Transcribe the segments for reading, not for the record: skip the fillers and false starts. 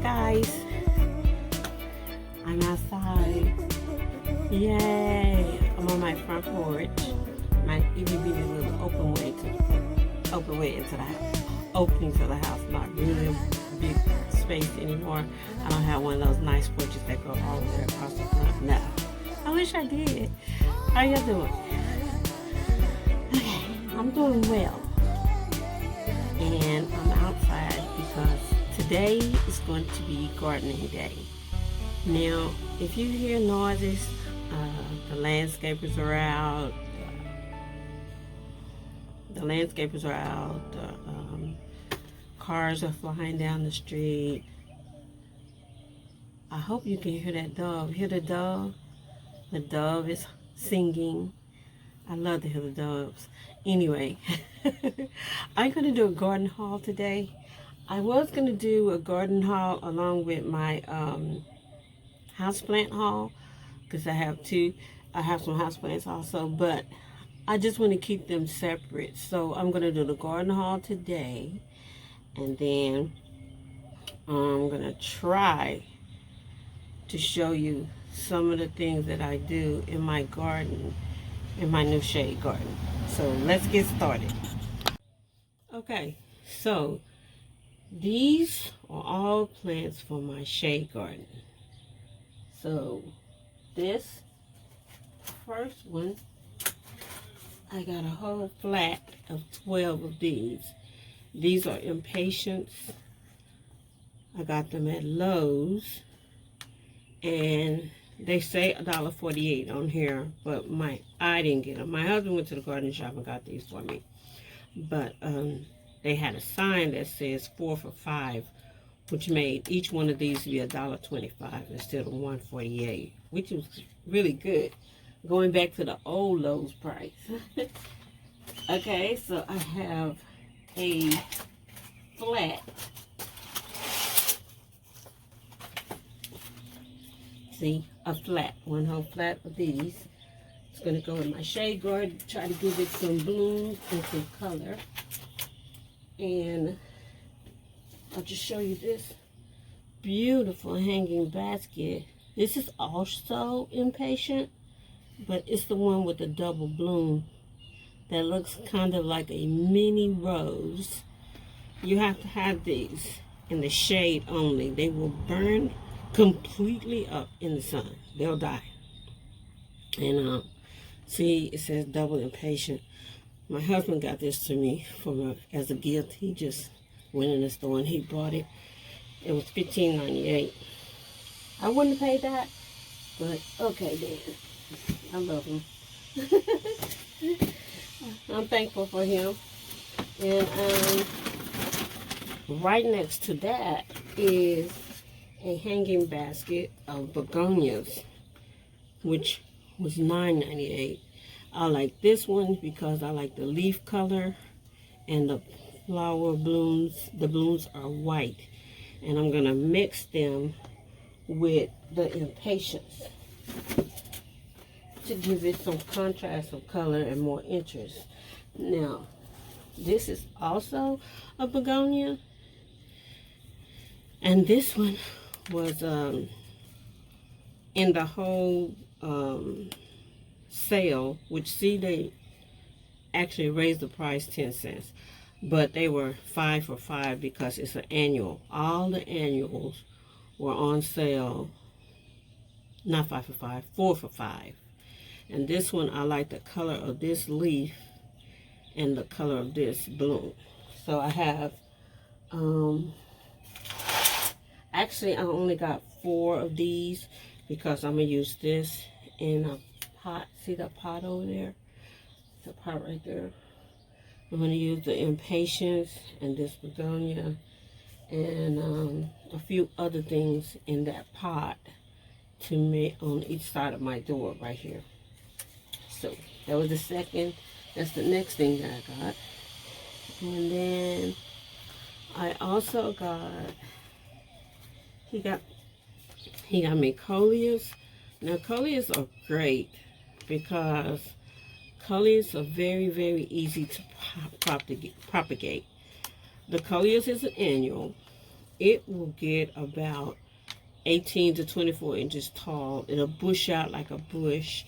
guys, I'm outside. Yay! I'm on my front porch. My itty bitty little opening to the house. Opening to the house, not really a big space anymore. I don't have one of those nice porches that go all the way across the front. No. I wish I did. How y'all doing? Okay, I'm doing well. And I'm outside because today is going to be gardening day. Now, if you hear noises, the landscapers are out. Cars are flying down the street. I hope you can hear that dove. Hear the dove? The dove is singing. I love to hear the doves. Anyway, I'm going to do a garden haul today. I was going to do a garden haul along with my houseplant haul because I have some houseplants also, but I just want to keep them separate. So I'm going to do the garden haul today, and then I'm going to try to show you some of the things that I do in my garden, in my new shade garden. So let's get started. Okay, so these are all plants for my shade garden. So this first one, I got a whole flat of 12 of these. These are impatiens. I got them at Lowe's, and they say $1.48 on here, but I didn't get them. My husband went to the garden shop and got these for me. But they had a sign that says 4 for $5, which made each one of these be $1.25 instead of $1.48, which was really good. Going back to the old Lowe's price. Okay, so I have a flat. See, a flat, one whole flat of these. It's going to go in my shade garden, try to give it some bloom and some color. And I'll just show you this beautiful hanging basket. This is also impatient, but it's the one with the double bloom that looks kind of like a mini rose. You have to have these in the shade only. They will burn completely up in the sun. They'll die. And see, it says double impatient. My husband got this to me as a gift. He just went in the store and he bought it. It was $15.98. I wouldn't have paid that, but okay then. I love him. I'm thankful for him. And right next to that is a hanging basket of begonias, which was $9.98. I like this one because I like the leaf color and the flower blooms. The blooms are white, and I'm gonna mix them with the impatiens to give it some contrast of color and more interest. Now, this is also a begonia, and this one was in the whole sale, which see, they actually raised the price 10 cents, but they were 5 for $5 because it's an annual. All the annuals were on sale, not 5 for $5, 4 for $5. And this one, I like the color of this leaf and the color of this bloom. So I have actually I only got 4 of these because I'm gonna use this in a pot. See the pot over there? The pot right there. I'm gonna use the impatiens and this begonia and a few other things in that pot to make on each side of my door right here. So that was the second. That's the next thing that I got. And then I also got, he got me coleus. Now coleus are great because coleus are very, very easy to propagate. The coleus is an annual, it will get about 18 to 24 inches tall. It'll bush out like a bush.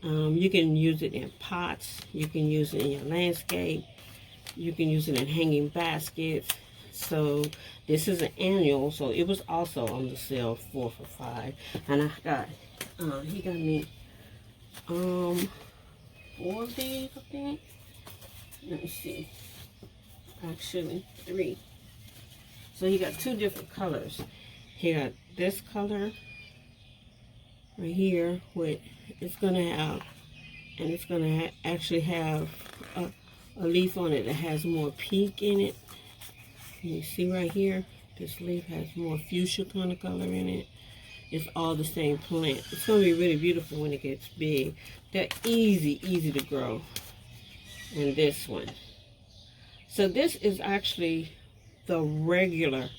You can use it in pots. You can use it in your landscape. You can use it in hanging baskets. So this is an annual, so it was also on the sale 4 for $5. And I got, he got me 4 of these, I think. Let me see. Actually, 3. So he got 2 different colors. He got this color right here, with it's gonna have, and it's gonna actually have a leaf on it that has more pink in it. You see right here, this leaf has more fuchsia kind of color in it. It's all the same plant. It's gonna be really beautiful when it gets big. They're easy to grow. And this one. So this is actually the regular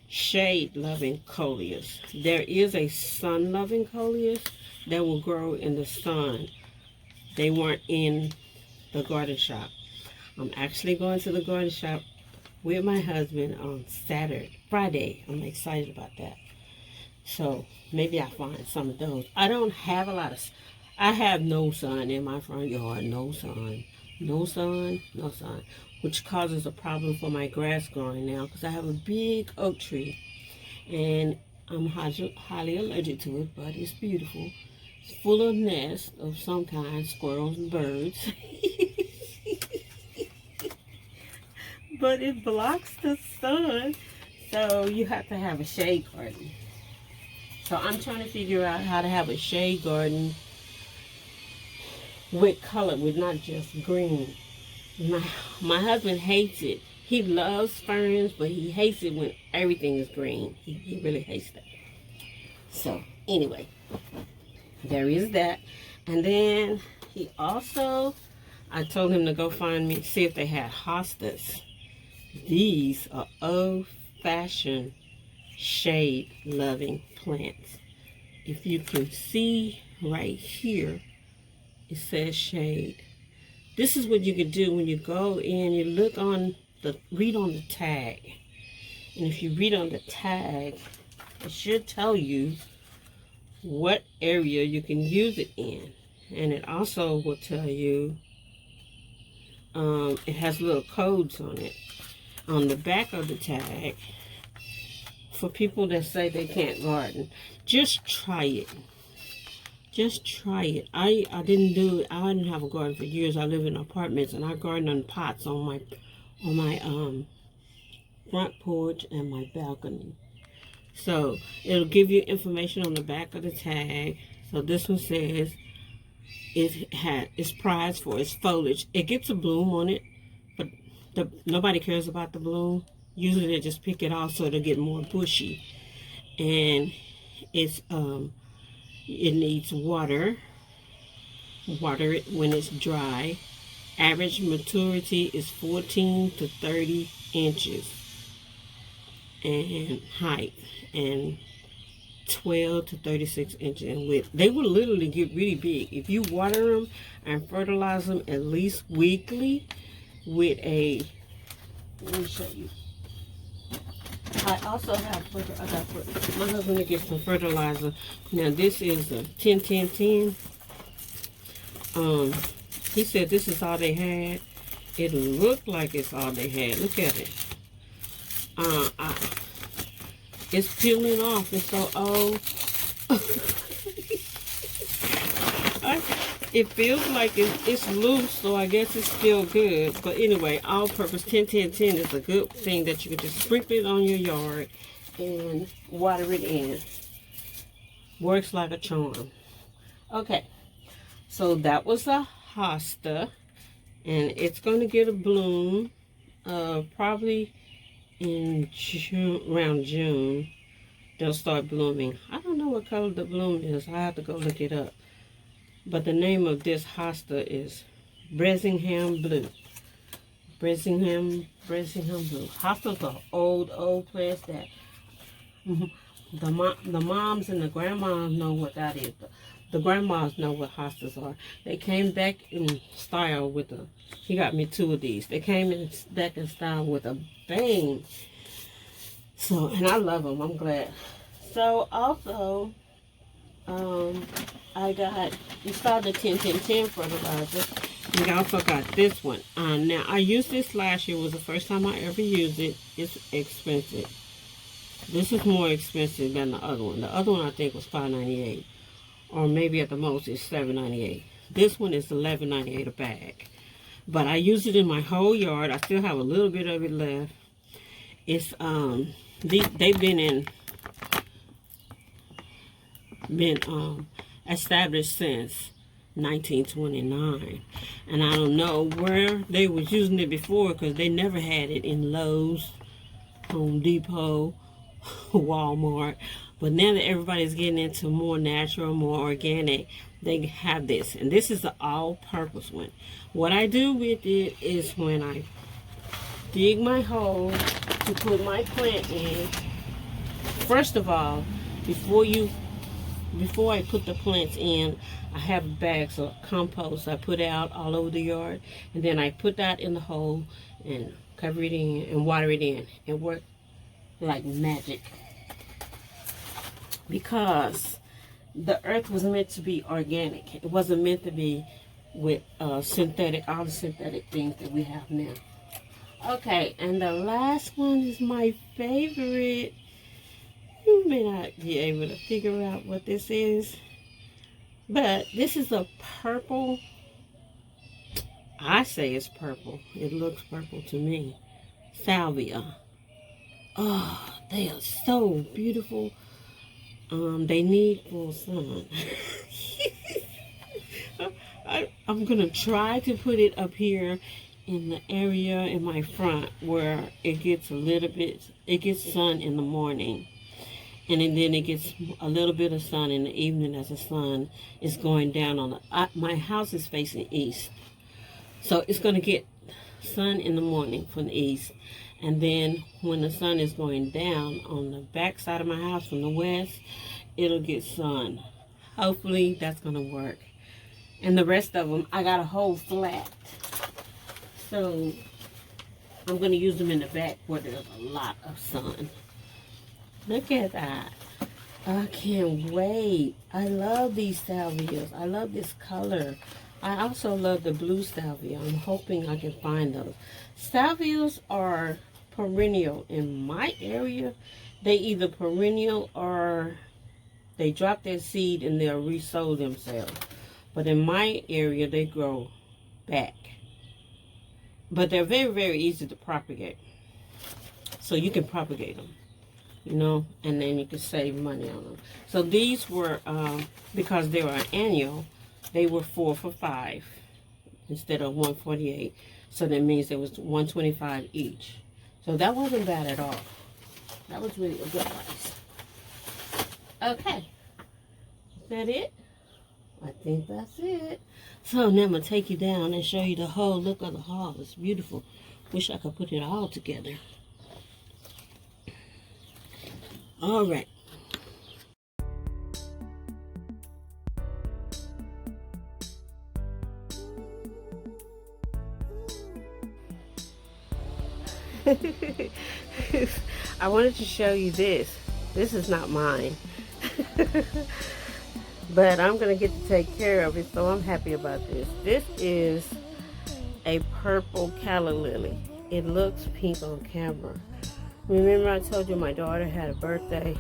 shade-loving coleus. There is a sun-loving coleus that will grow in the sun. They weren't in the garden shop. I'm actually going to the garden shop with my husband on Friday. I'm excited about that. So maybe I'll find some of those. I don't have a lot of, I have no sun in my front yard. No sun. No sun, no sun. Which causes a problem for my grass growing now, because I have a big oak tree. And I'm highly allergic to it, but it's beautiful. It's full of nests of some kind, squirrels and birds. But it blocks the sun, so you have to have a shade garden. So I'm trying to figure out how to have a shade garden with color, with not just green. My husband hates it. He loves ferns, but he hates it when everything is green. He really hates that. So anyway, there is that. And then he also, I told him to go see if they had hostas. These are old-fashioned shade-loving plants. If you can see right here, it says shade. This is what you can do when you go in, you look on read on the tag. And if you read on the tag, it should tell you what area you can use it in. And it also will tell you, it has little codes on it. On the back of the tag, for people that say they can't garden, just try it. Just try it. I didn't do it. I didn't have a garden for years. I live in apartments, and I garden on pots on my front porch and my balcony. So it'll give you information on the back of the tag. So this one says it's prized for its foliage. It gets a bloom on it, but nobody cares about the bloom. Usually they just pick it off so it'll get more bushy. And it's it needs water. Water it when it's dry. Average maturity is 14 to 30 inches in height and 12 to 36 inches in width. They will literally get really big if you water them and fertilize them at least weekly with a, let me show you. I also have, my husband to get some fertilizer. Now this is a 10-10-10. He said this is all they had. It looked like it's all they had. Look at it. It's peeling off. It's so old. It feels like it's loose, so I guess it's still good. But anyway, all-purpose 10-10-10 is a good thing that you can just sprinkle it on your yard and water it in. Works like a charm. Okay, so that was a hosta, and it's going to get a bloom probably in June, around June. They'll start blooming. I don't know what color the bloom is. I have to go look it up. But the name of this hosta is Bressingham Blue. Bressingham Blue. Hostas are old plants that the moms and the grandmas know what that is. The grandmas know what hostas are. They came back in style with he got me 2 of these. They came back in style with a bang. So, and I love them. I'm glad. So, also, I got installed the 10-10-10 fertilizer. And I also got this one. Now, I used this last year. It was the first time I ever used it. It's expensive. This is more expensive than the other one. The other one I think was $5.98, or maybe at the most it's $7.98. This one is $11.98 a bag. But I used it in my whole yard. I still have a little bit of it left. It's they've been established since 1929, and I don't know where they was using it before, because they never had it in Lowe's, Home Depot, Walmart. But now that everybody's getting into more natural, more organic, they have this. And this is the all-purpose one. What I do with it is when I dig my hole to put my plant in, first of all, before I put the plants in, I have bags of compost I put out all over the yard. And then I put that in the hole and cover it in and water it in and work like magic. Because the earth was meant to be organic. It wasn't meant to be with synthetic, all the synthetic things that we have now. Okay, and the last one is my favorite. You may not be able to figure out what this is, but this is a purple. I say it's purple. It looks purple to me. Salvia. Oh, they are so beautiful. They need full sun. I'm gonna try to put it up here in the area in my front where it gets a little bit, it gets sun in the morning, and then it gets a little bit of sun in the evening as the sun is going down on the, my house is facing east, so it's gonna get sun in the morning from the east, and then when the sun is going down on the back side of my house from the west, it'll get sun. Hopefully that's gonna work. And the rest of them, I got a whole flat, so I'm gonna use them in the back where there's a lot of sun. Look at that. I can't wait. I love these salvias. I love this color. I also love the blue salvia. I'm hoping I can find those. Salvias are perennial in my area. They either perennial or they drop their seed and they'll resow themselves. But in my area, they grow back. But they're very, very easy to propagate. So you can propagate them, you know, and then you can save money on them. So these were, because they were annual, they were 4 for $5 instead of $148. So that means there was $125 each. So that wasn't bad at all. That was really a good price. Okay. Is that it? I think that's it. So now I'm going to take you down and show you the whole look of the haul. It's beautiful. Wish I could put it all together. All right. I wanted to show you this. This is not mine. But I'm going to get to take care of it, so I'm happy about this. This is a purple Calla Lily. It looks pink on camera. Remember I told you my daughter had a birthday?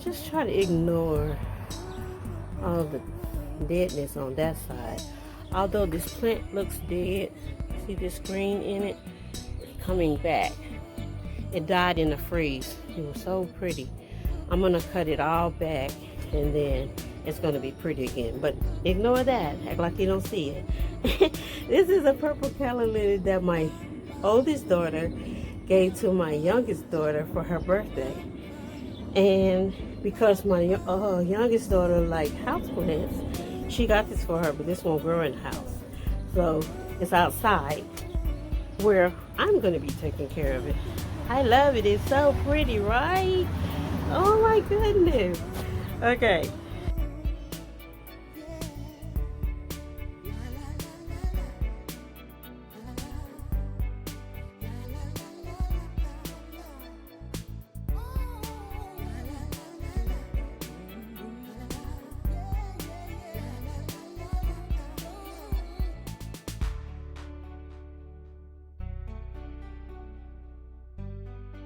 Just try to ignore all the deadness on that side. Although this plant looks dead, see this green in it? It's coming back. It died in the freeze. It was so pretty. I'm going to cut it all back, and then it's going to be pretty again. But ignore that. Act like you don't see it. This is a purple Calla Lily that my oldest daughter gave to my youngest daughter for her birthday. And because my youngest daughter liked houseplants, she got this for her, but this won't grow in the house. So it's outside where I'm going to be taking care of it. I love it. It's so pretty, right? Oh my goodness. Okay.